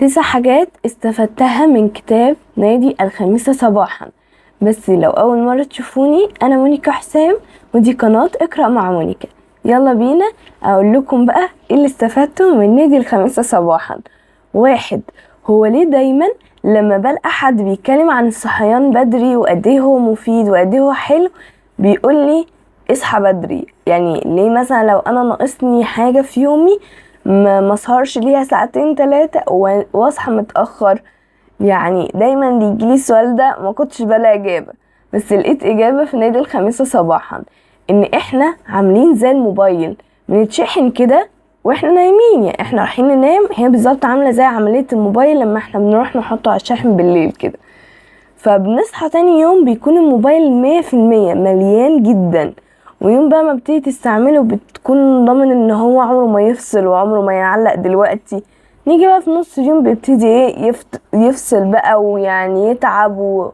9 حاجات استفدتها من كتاب نادي الخامسة صباحا. بس لو أول مرة تشوفوني، أنا مونيكا حسام، ودي قناة اقرأ مع مونيكا. يلا بينا أقول لكم بقى إيه اللي استفدته من نادي الخامسة صباحا. 1. هو ليه دايما لما بلقى حد بيتكلم عن الصحيان بدري وقد ايه هو مفيد وقد ايه هو حلو بيقول لي اصحى بدري؟ يعني ليه مثلا لو انا ناقصني حاجة في يومي ما اسهرش ليها ساعتين 3 واصحى متأخر؟ يعني دايما بيجيلي السؤال ده، ما كنتش بلاقي اجابة، بس لقيت اجابة في نادي الخامسة صباحا. ان احنا عاملين زي الموبايل بنتشحن كده واحنا نايمين. يعني احنا رايحين ننام، هي بالظبط عاملة زي عملية الموبايل لما احنا بنروح نحطه على الشاحن بالليل كده. فبنصحى تاني يوم بيكون الموبايل 100% مليان جدا، ويوم بقى ما بتيجي تستعمله بتكون ضامن ان هو عمره ما يفصل وعمره ما يعلق. دلوقتي نيجي بقى في نص اليوم بيبتدي يفصل بقى، ويعني يتعب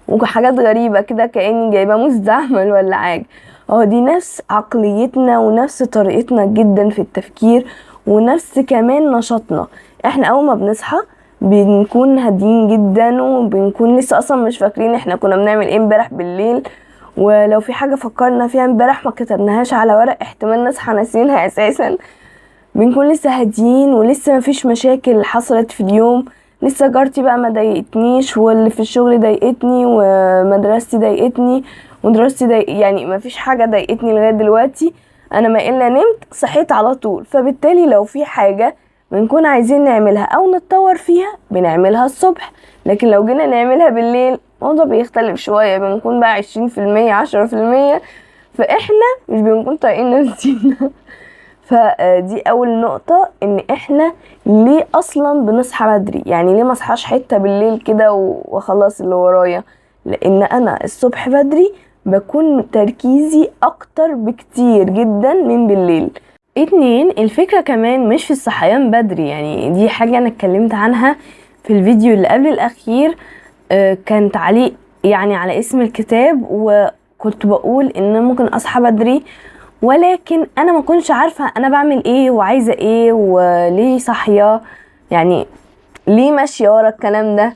وحاجات غريبة كده كأني جايبة مستعمل ولا حاجة. دي نفس عقليتنا ونفس طريقتنا جدا في التفكير ونفس كمان نشاطنا. احنا اول ما بنصحى بنكون هادين جدا، وبنكون لسه اصلا مش فاكرين احنا كنا بنعمل ايه امبارح بالليل، ولو في حاجة فكرنا فيها امبارح ما كتبناهاش على ورق احتمال نصحى ناسينها اساسا. بنكون لسه هاديين ولسه مفيش مشاكل حصلت في اليوم، لسه جارتي بقى ما ضايقتنيش، واللي في الشغل ضايقتني، ومدرستي ضايقتني، ودراستي يعني مفيش حاجة ضايقتني لغاية دلوقتي. انا ما الا نمت صحيت على طول. فبالتالي لو في حاجة بنكون عايزين نعملها او نتطور فيها بنعملها الصبح، لكن لو جينا نعملها بالليل الموضوع بيختلف شوية، بنكون بقى 20% 10%، فاحنا مش بنكون طايقين نفسينا. فدي اول نقطة، ان احنا ليه اصلا بنصحى بدري. يعني ليه ما اصحاش حتة بالليل كده وخلاص اللي ورايا؟ لان انا الصبح بدري بكون تركيزي اكتر بكتير جدا من بالليل. 2. الفكرة كمان مش في الصحيان بدري، يعني دي حاجة انا اتكلمت عنها في الفيديو اللي قبل الاخير. كان تعليق يعني على اسم الكتاب، وكنت بقول ان ممكن اصحى بدري، ولكن انا ما كنتش عارفة انا بعمل ايه وعايزة ايه وليه صاحية، يعني ليه ماشية ورا الكلام ده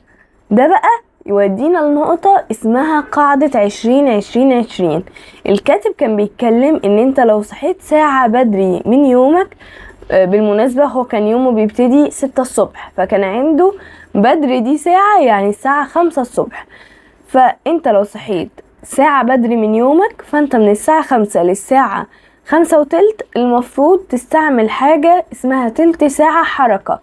بقى يودينا لنقطة اسمها قاعدة 20-20-20. الكاتب كان بيتكلم ان انت لو صحيت ساعة بدري من يومك، بالمناسبة هو كان يومه بيبتدي 6 الصبح، فكان عنده بدري دي ساعة، يعني الساعة 5 الصبح. فانت لو صحيت ساعة بدري من يومك، فانت من الساعة 5 للساعة 5:15 المفروض تستعمل حاجة اسمها تلت ساعة حركة،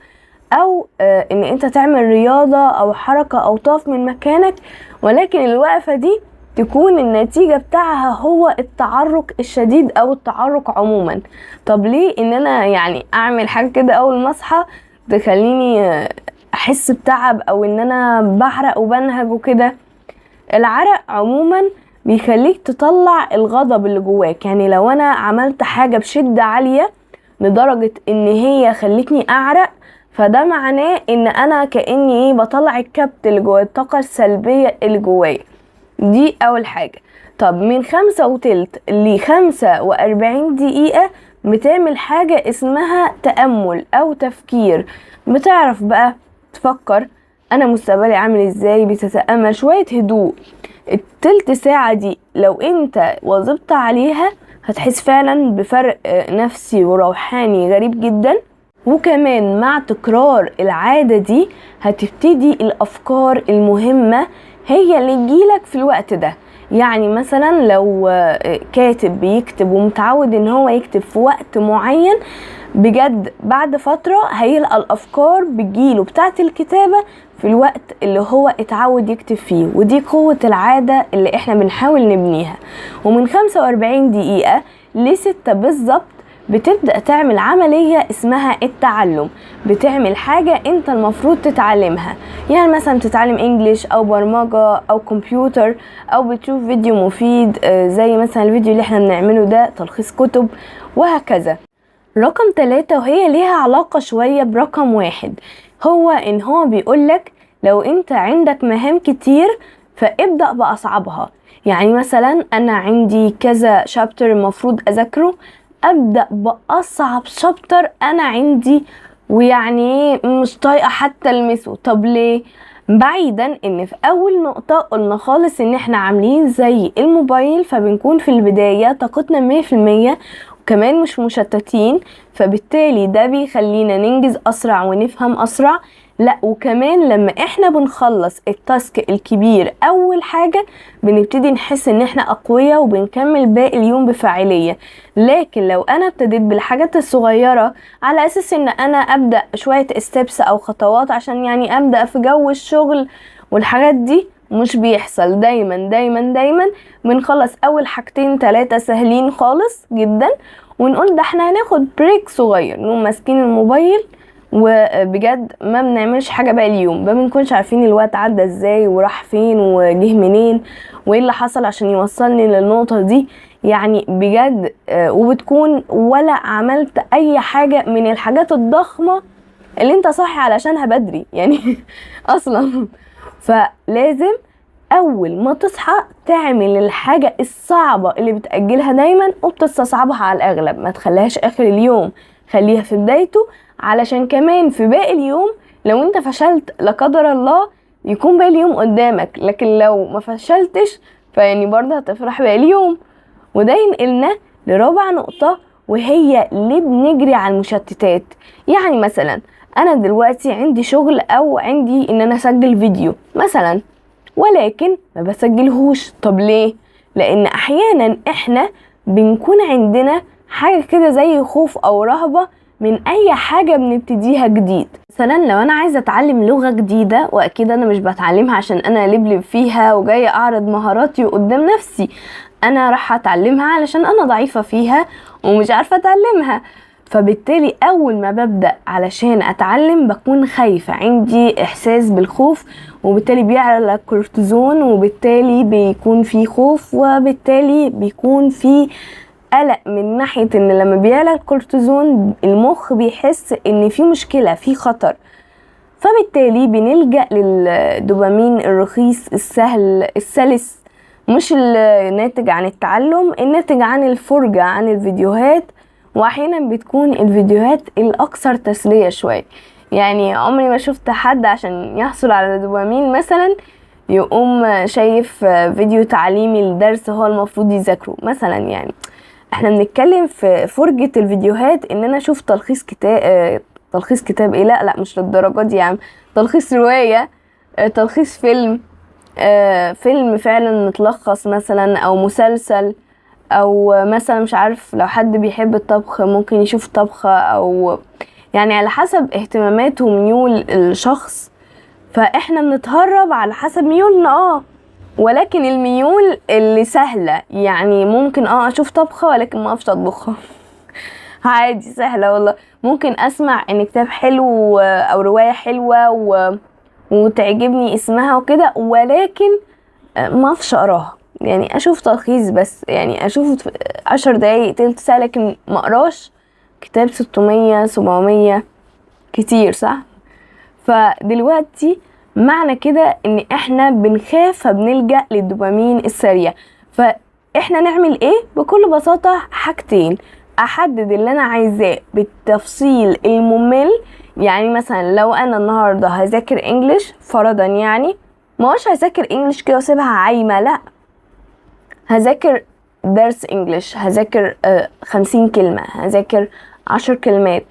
او ان انت تعمل رياضة او حركة او تقف من مكانك، ولكن الوقفة دي تكون النتيجة بتاعها هو التعرق الشديد او التعرق عموما. طب ليه ان انا يعني اعمل حاجة كده اول ما اصحى تخليني احس بتعب او ان انا بحرق وبنهج وكده؟ العرق عموما بيخليك تطلع الغضب اللي جواك. يعني لو انا عملت حاجة بشدة عالية لدرجة ان هي خلتني اعرق، فده معناه ان انا كأني بطلع الكبت اللي جوايا، الطاقة السلبية اللي جوايا. دي اول حاجة. طب من 5:15 ل45 دقيقة بتعمل حاجة اسمها تأمل او تفكير، بتعرف بقى تفكر انا مستقبلي عامل ازاي، بتتأمل شوية هدوء. التلت ساعة دي لو انت واظبت عليها هتحس فعلا بفرق نفسي وروحاني غريب جدا. وكمان مع تكرار العادة دي هتبتدي الافكار المهمة هي اللي تجيلك في الوقت ده. يعني مثلا لو كاتب بيكتب ومتعود ان هو يكتب في وقت معين، بجد بعد فترة هيلقى الافكار بتجيله بتاعت الكتابة في الوقت اللي هو اتعود يكتب فيه. ودي قوة العادة اللي احنا بنحاول نبنيها. ومن 45 دقيقة ل6 بالظبط بتبدأ تعمل عملية اسمها التعلم، بتعمل حاجة انت المفروض تتعلمها. يعني مثلا تتعلم انجليش او برمجة او كمبيوتر، او بتشوف فيديو مفيد زي مثلا الفيديو اللي احنا بنعمله ده تلخيص كتب، وهكذا. رقم 3 وهي ليها علاقة شوية برقم 1، هو ان هو بيقولك لو انت عندك مهام كتير فابدأ بأصعبها. يعني مثلا انا عندي كذا شابتر المفروض اذاكره، ابدأ بأصعب شابتر انا عندي ويعني مش طايقة حتى المسه. طب ليه؟ بعيدا ان في اول نقطة قلنا خالص ان احنا عاملين زي الموبايل، فبنكون في البداية طاقتنا 100%، وكمان مش مشتتين، فبالتالي ده بيخلينا ننجز اسرع ونفهم اسرع. لا، وكمان لما احنا بنخلص التاسك الكبير اول حاجة بنبتدي نحس ان احنا اقوياء وبنكمل باقي اليوم بفاعلية. لكن لو انا ابتديت بالحاجات الصغيرة على اساس ان انا ابدأ شوية ستيبس او خطوات عشان يعني ابدأ في جو الشغل والحاجات دي، مش بيحصل. دايما دايما دايما بنخلص اول حاجتين 3 سهلين خالص جدا، ونقول ده احنا هناخد بريك صغير، نقوم ماسكين الموبايل وبجد ما بنعملش حاجة باقي اليوم. ما بنكونش عارفين الوقت عدى ازاي وراح فين وجه منين وايه اللي حصل عشان يوصلني للنقطة دي، يعني بجد. وبتكون ولا عملت اي حاجة من الحاجات الضخمة اللي انت صاحي علشانها بدري يعني اصلا. فلازم اول ما تصحى تعمل الحاجة الصعبة اللي بتأجلها دايما وبتستصعبها على الاغلب، ما تخليهاش اخر اليوم، خليها في بدايته، علشان كمان في باقي اليوم لو انت فشلت لا قدر الله يكون باقي اليوم قدامك، لكن لو ما فشلتش فيعني برضه هتفرح باقي اليوم. وده ينقلنا لرابع نقطة، وهي ليه بنجري على المشتتات. يعني مثلا انا دلوقتي عندي شغل او عندي ان انا اسجل فيديو مثلا، ولكن ما بسجلهوش. طب ليه؟ لان احيانا احنا بنكون عندنا حاجة كده زي خوف او رهبة من اي حاجة بنبتديها جديد. مثلا لو انا عايزة اتعلم لغة جديدة، واكيد انا مش بتعلمها عشان انا لبلب فيها وجاية اعرض مهاراتي قدام نفسي، انا راح اتعلمها علشان انا ضعيفة فيها ومش عارفة اتعلمها. فبالتالي اول ما ببدأ علشان اتعلم بكون خايفة، عندي احساس بالخوف، وبالتالي بيعلى الكورتيزون، وبالتالي بيكون في خوف، وبالتالي بيكون في قلق من ناحية ان لما بيعلى الكورتيزون المخ بيحس ان في مشكلة، في خطر. فبالتالي بنلجأ للدوبامين الرخيص السهل السلس، مش الناتج عن التعلم، الناتج عن الفرجة عن الفيديوهات. واحيانا بتكون الفيديوهات الاكثر تسلية شوية. يعني عمري ما شفت حد عشان يحصل على دوبامين مثلا يقوم شايف فيديو تعليمي لدرس هو المفروض يذاكره مثلا. يعني احنا بنتكلم في فرجة الفيديوهات ان انا اشوف تلخيص كتاب، تلخيص كتاب ايه، لا مش للدرجة دي يا عم، تلخيص رواية، تلخيص فيلم، فيلم فعلا متلخص مثلا، او مسلسل، او مثلا مش عارف لو حد بيحب الطبخ ممكن يشوف طبخة، او يعني على حسب اهتمامات وميول الشخص. فاحنا بنتهرب على حسب ميولنا. ولكن الميول اللي سهلة، يعني ممكن اشوف طبخة ولكن ما اعرفش اطبخها عادي سهلة والله. ممكن اسمع ان كتاب حلو او رواية حلوة وتعجبني اسمها وكده، ولكن ما اعرفش اقراها. يعني اشوف تلخيص بس، يعني اشوف 10 دقايق تلت ساعة، لكن ما اقراش كتاب 600 700 كتير، صح؟ فدلوقتي معنى كده ان احنا بنخاف فبنلجأ للدوبامين السريع. فاحنا نعمل ايه؟ بكل بساطة حاجتين، احدد اللي انا عايزاه بالتفصيل الممل. يعني مثلا لو انا النهاردة هذاكر انجليش فرضا، يعني ما هوش هذاكر انجليش كده واسيبها عايمة، لا، هذاكر درس انجليش، هذاكر 50 كلمة، هذاكر 10 كلمات،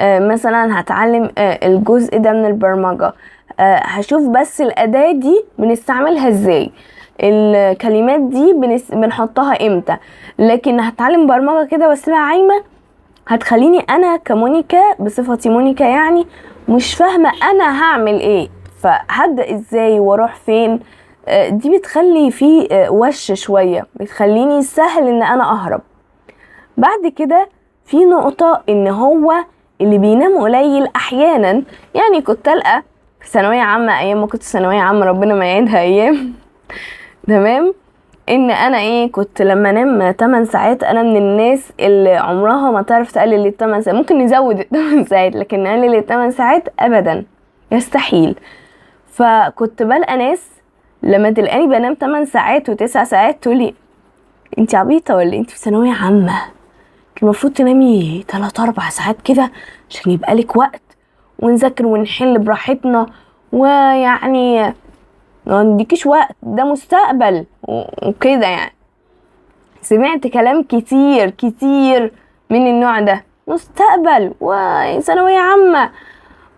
مثلا هتعلم الجزء ده من البرمجة، هشوف بس الأداة دي بنستعملها ازاي، الكلمات دي بنحطها امتى. لكن هتعلم برمجة كده واسيبها عايمة هتخليني انا كمونيكا بصفتي مونيكا يعني مش فاهمة انا هعمل ايه، فهبدأ ازاي واروح فين. دي بتخلي فيه وش شوية، بتخليني سهل ان انا اهرب. بعد كده في نقطة ان هو اللي بينام قليل احيانا، يعني كنت القى في ثانوية عامة، ايام ما كنت ثانوية عامة ربنا ما يعيدها ايام تمام، ان انا كنت لما انام 8 ساعات انا من الناس اللي عمرها ما تعرف تقلل ل 8 ساعات. ممكن نزود 8 ساعات لكن نقلل ل 8 ساعات ابدا، يستحيل. فكنت بلقى ناس لما تلقاني بنام 8 ساعات و9 ساعات تقولي انت عبيطة ولا انت في ثانوية عامة؟ المفروض تنامي 3-4 ساعات كده عشان يبقى لك وقت ونذاكر ونحل براحتنا، ويعني ما عندكيش وقت، ده مستقبل وكده يعني. سمعت كلام كتير كتير من النوع ده، مستقبل وثانوية عامة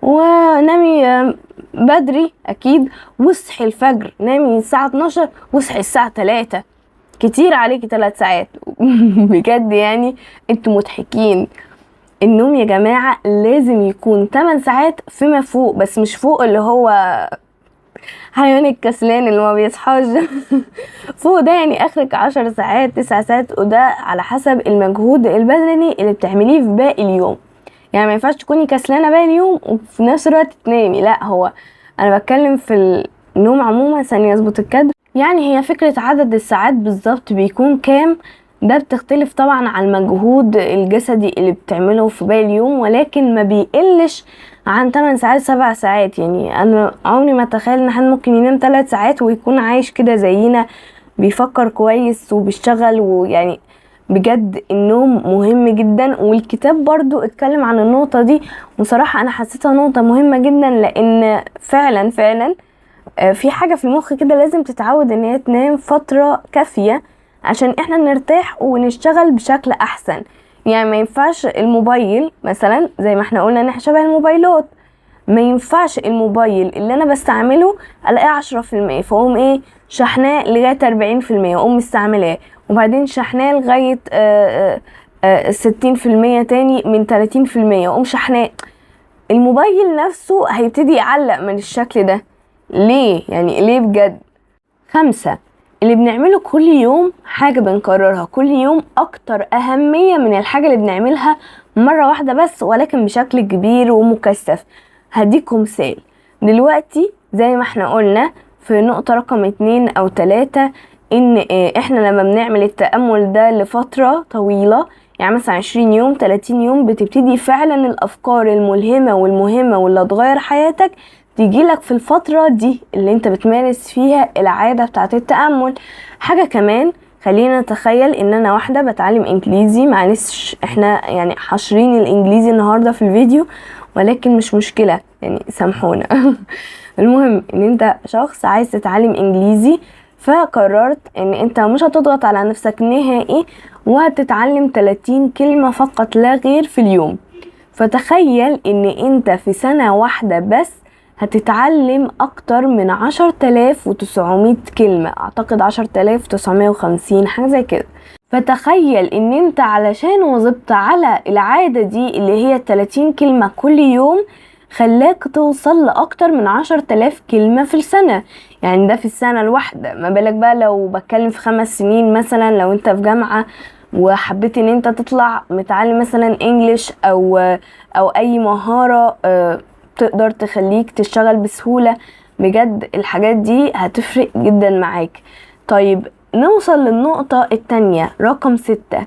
ونامي بدري اكيد، واصحي الفجر، نامي الساعة 12 واصحي الساعة 3، كتير عليكي 3 ساعات. بجد يعني انتوا مضحكين. النوم يا جماعة لازم يكون 8 ساعات فيما فوق، بس مش فوق اللي هو حيوان الكسلان اللي ما بيصحاش. فوق ده يعني اخرك 10 ساعات 9 ساعات، وده على حسب المجهود البدني اللي بتعمليه في باقي اليوم. يعني ما ينفعش تكوني كسلانه باقي اليوم وفي نفس الوقت تنامي، لا، هو انا بتكلم في النوم عموما عشان يظبط الكادر. يعني هي فكره عدد الساعات بالظبط بيكون كام، ده بتختلف طبعا عن المجهود الجسدي اللي بتعمله في باقي اليوم، ولكن ما بيقلش عن 8 ساعات 7 ساعات. يعني انا عمري ما اتخيل ان حد ممكن ينام 3 ساعات ويكون عايش كده زينا، بيفكر كويس وبيشتغل. ويعني بجد النوم مهم جدا، والكتاب برضو اتكلم عن النقطة دي، وصراحة انا حسيتها نقطة مهمة جدا، لان فعلا فعلا في حاجة في المخ كده لازم تتعود ان هي تنام فترة كافية عشان احنا نرتاح ونشتغل بشكل احسن. يعني ما ينفعش الموبايل مثلا، زي ما احنا قلنا ان احنا شبه الموبايلات، ما ينفعش الموبايل اللي انا بستعمله الاقيه 10% فاقوم ايه شحناه لغاية 40% واقوم مستعملاه، وبعدين شحناه لغاية 60% تاني من 30% واقوم شحناه. الموبايل نفسه هيبتدي يعلق من الشكل ده. ليه يعني؟ ليه بجد؟ 5، اللي بنعمله كل يوم حاجة بنكررها كل يوم أكتر أهمية من الحاجة اللي بنعملها مرة واحدة بس ولكن بشكل كبير ومكثف. هديكم مثال دلوقتي، زي ما احنا قلنا في نقطة رقم 2 أو 3، إن احنا لما بنعمل التأمل ده لفترة طويلة، يعني مثلا 20 يوم 30 يوم، بتبتدي فعلا الأفكار الملهمة والمهمة واللي هتغير حياتك تيجيلك في الفترة دي اللي انت بتمارس فيها العادة بتاعت التأمل. حاجة كمان، خلينا نتخيل ان انا واحدة بتعلم انجليزي، معلش احنا يعني حاشرين الانجليزي النهاردة في الفيديو، ولكن مش مشكلة يعني سامحونا. المهم ان انت شخص عايز تتعلم انجليزي، فقررت ان انت مش هتضغط على نفسك نهائي وهتتعلم 30 كلمة فقط لا غير في اليوم. فتخيل ان انت في سنة واحدة بس هتتعلم اكتر من 10,900 كلمة، اعتقد 10,950 حاجة زي كده. فتخيل ان انت علشان وظبت على العادة دي اللي هي 30 كلمة كل يوم، خلاك توصل لأكتر من 10,000 كلمة في السنة. يعني ده في السنة الواحدة، ما بالك بقى لو بتكلم في 5 سنين مثلا، لو انت في جامعة وحبيت ان انت تطلع متعلم مثلا انجليش او اي مهارة تقدر تخليك تشتغل بسهولة. بجد الحاجات دي هتفرق جدا معاك. طيب نوصل للنقطة التانية رقم 6،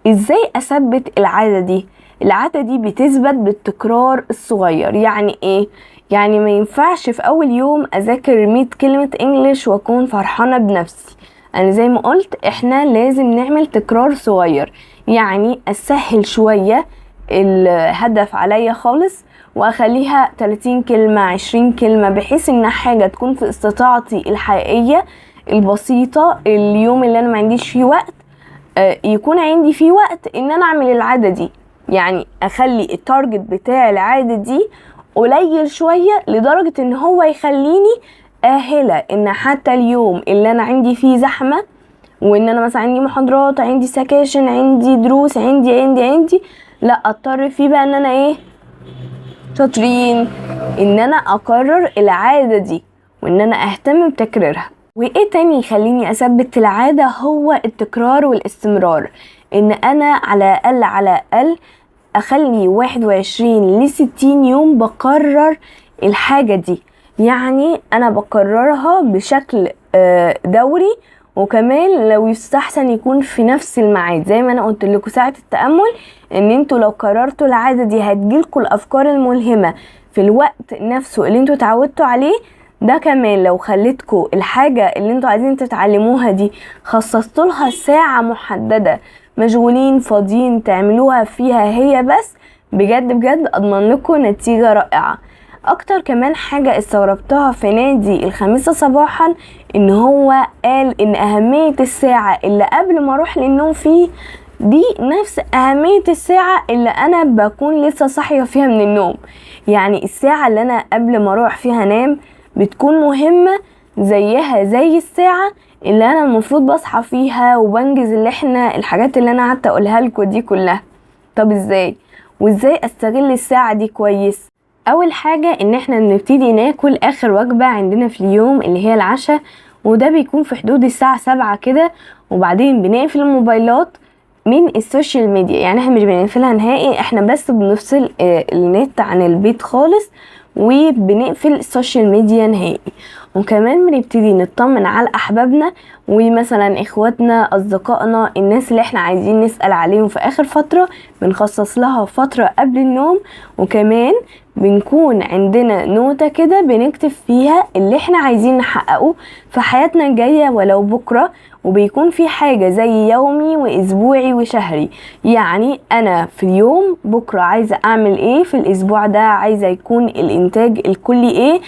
ازاي اثبت العادة دي؟ العادة دي بتثبت بالتكرار الصغير. يعني ايه؟ يعني ما ينفعش في اول يوم اذاكر 100 كلمة انجليش واكون فرحانة بنفسي. انا زي ما قلت احنا لازم نعمل تكرار صغير، يعني اسهل شوية الهدف عليا خالص واخليها 30 كلمة 20 كلمة، بحيث ان حاجة تكون في استطاعتي الحقيقية البسيطة. اليوم اللي انا ما عنديش فيه وقت يكون عندي فيه وقت ان انا اعمل العادة دي. يعني اخلي التارجت بتاع العادة دي قليل شوية لدرجة ان هو يخليني اهلة ان حتى اليوم اللي انا عندي فيه زحمة، وان انا مثلا عندي محاضرات، عندي سكاشن، عندي دروس، عندي لا اضطر فيه بقى ان انا ايه شاطرين ان انا اقرر العادة دي وان انا اهتم بتكرارها. وايه تاني يخليني اثبت العادة؟ هو التكرار والاستمرار. ان انا على الاقل اخلي 21 ل60 يوم بقرر الحاجة دي. يعني انا بقررها بشكل دوري، وكمان لو يستحسن يكون في نفس الميعاد. زي ما انا قلت لكم ساعة التأمل، ان انتوا لو قررتوا العادة دي هتجيلكوا الافكار الملهمة في الوقت نفسه اللي انتوا تعودتوا عليه. ده كمان لو خليتكوا الحاجة اللي انتوا عايزين تتعلموها دي خصصتوا لها ساعة محددة مشغولين فاضيين تعملوها فيها هي بس، بجد بجد اضمن لكم نتيجة رائعة. اكتر كمان حاجة استغربتها في نادي الخامسة صباحا ان هو قال ان اهمية الساعة اللي قبل ما اروح للنوم فيه دي نفس اهمية الساعة اللي انا بكون لسه صاحية فيها من النوم. يعني الساعة اللي انا قبل ما اروح فيها انام بتكون مهمة زيها زي الساعة اللي انا المفروض بصحى فيها وبنجز الحاجات اللي انا قعدت اقولها لكم دي كلها. طب ازاي وازاي استغل الساعة دي كويس؟ اول حاجة ان احنا نبتدي ناكل اخر وجبة عندنا في اليوم اللي هي العشاء، وده بيكون في حدود الساعة 7 كده، وبعدين بنقفل الموبايلات من السوشيال ميديا. يعني احنا مش بنقفلها نهائي، احنا بس بنفصل النت عن البيت خالص وبنقفل السوشيال ميديا نهائي. وكمان بنبتدي نطمن على احبابنا ومثلا اخواتنا اصدقائنا الناس اللي احنا عايزين نسأل عليهم في اخر فترة بنخصص لها فترة قبل النوم. وكمان بنكون عندنا نوتة كده بنكتب فيها اللي احنا عايزين نحققه في حياتنا الجاية ولو بكرة، وبيكون في حاجة زي يومي واسبوعي وشهري. يعني انا في اليوم بكرة عايزة اعمل ايه، في الاسبوع ده عايزة يكون الانتاج الكلي ايه،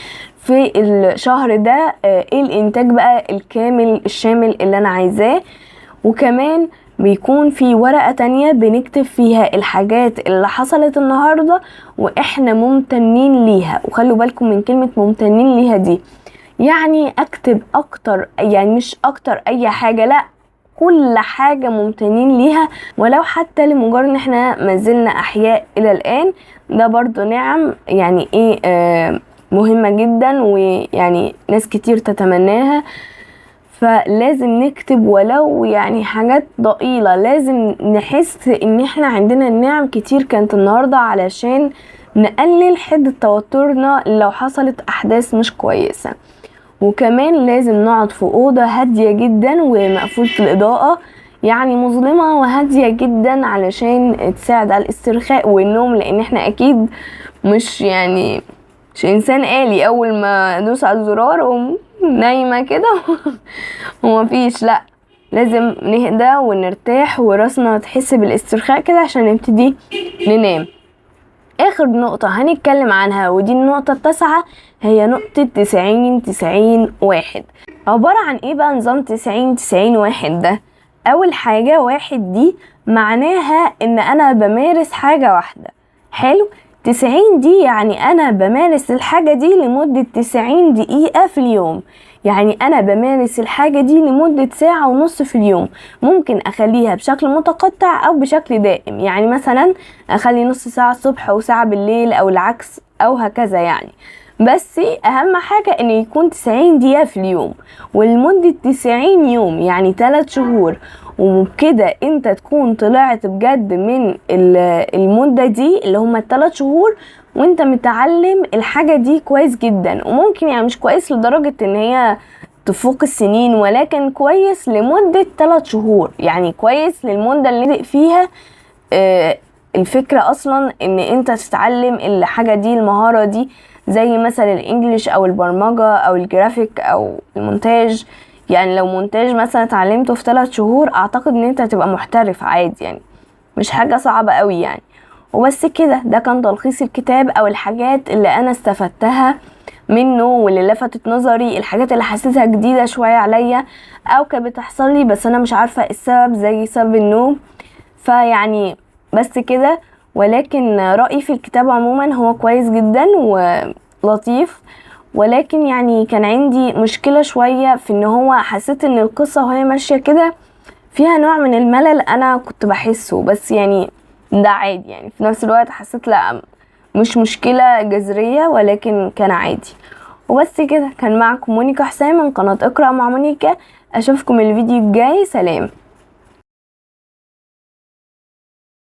في الشهر ده ايه الانتاج بقى الكامل الشامل اللي انا عايزاه. وكمان بيكون في ورقة تانية بنكتب فيها الحاجات اللي حصلت النهاردة واحنا ممتنين ليها. وخلوا بالكم من كلمة ممتنين ليها دي، يعني اكتب اكتر، يعني مش اكتر اي حاجة، لا كل حاجة ممتنين ليها، ولو حتى لمجرد ان احنا ما زلنا احياء الى الان. ده برضو نعم يعني ايه مهمة جدا، ويعني ناس كتير تتمناها. فلازم نكتب ولو يعني حاجات ضئيلة، لازم نحس ان احنا عندنا نعم كتير كانت النهاردة علشان نقلل حدة توترنا لو حصلت احداث مش كويسة. وكمان لازم نقعد في اوضة هادية جدا ومقفولة الاضاءة، يعني مظلمة وهادية جدا علشان تساعد على الاسترخاء والنوم، لان احنا اكيد مش يعني مش انسان آلي اول ما ادوس على الزرار نايمة كده ومفيش، لا لازم نهدى ونرتاح وراسنا تحس بالاسترخاء كده عشان نبتدي ننام. اخر نقطة هنتكلم عنها ودي النقطة التاسعة هي نقطة 90-90-1. عبارة عن ايه بقى نظام 90-90-1 ده؟ اول حاجة 1 دي معناها ان انا بمارس حاجة واحدة. حلو. 90 دي يعني انا بمارس الحاجة دي لمدة 90 دقيقة في اليوم، يعني انا بمارس الحاجة دي لمدة ساعة ونص في اليوم. ممكن اخليها بشكل متقطع او بشكل دائم، يعني مثلا اخلي نص ساعة الصبح وساعة بالليل او العكس او هكذا يعني. بس اهم حاجة ان يكون 90 دقيقة في اليوم ولمدة 90 يوم، يعني 3 شهور. وبكده انت تكون طلعت بجد من المدة دي اللي هما 3 شهور وانت متعلم الحاجة دي كويس جدا. وممكن يعني مش كويس لدرجة ان هي تفوق السنين، ولكن كويس لمدة 3 شهور، يعني كويس للمدة اللي بدأ فيها الفكرة اصلا ان انت تتعلم الحاجة دي المهارة دي، زي مثلا الانجليش او البرمجة او الجرافيك او المونتاج. يعني لو مونتاج مثلا اتعلمته في 3 شهور اعتقد ان انت هتبقى محترف عادي، يعني مش حاجة صعبة قوي يعني. وبس كده، ده كان تلخيص الكتاب او الحاجات اللي انا استفدتها منه واللي لفتت نظري، الحاجات اللي حسيتها جديدة شوية عليا او كانت بتحصل لي بس انا مش عارفة السبب، زي سبب النوم. فيعني بس كده. ولكن رأيي في الكتاب عموما هو كويس جدا ولطيف، ولكن يعني كان عندي مشكلة شوية في ان هو حسيت ان القصة وهي ماشية كده فيها نوع من الملل انا كنت بحسه، بس يعني ده عادي. يعني في نفس الوقت حسيت لا مش مشكلة جذرية ولكن كان عادي. وبس كده، كان معكم مونيكا حسام من قناة اقرأ مع مونيكا. اشوفكم الفيديو الجاي، سلام.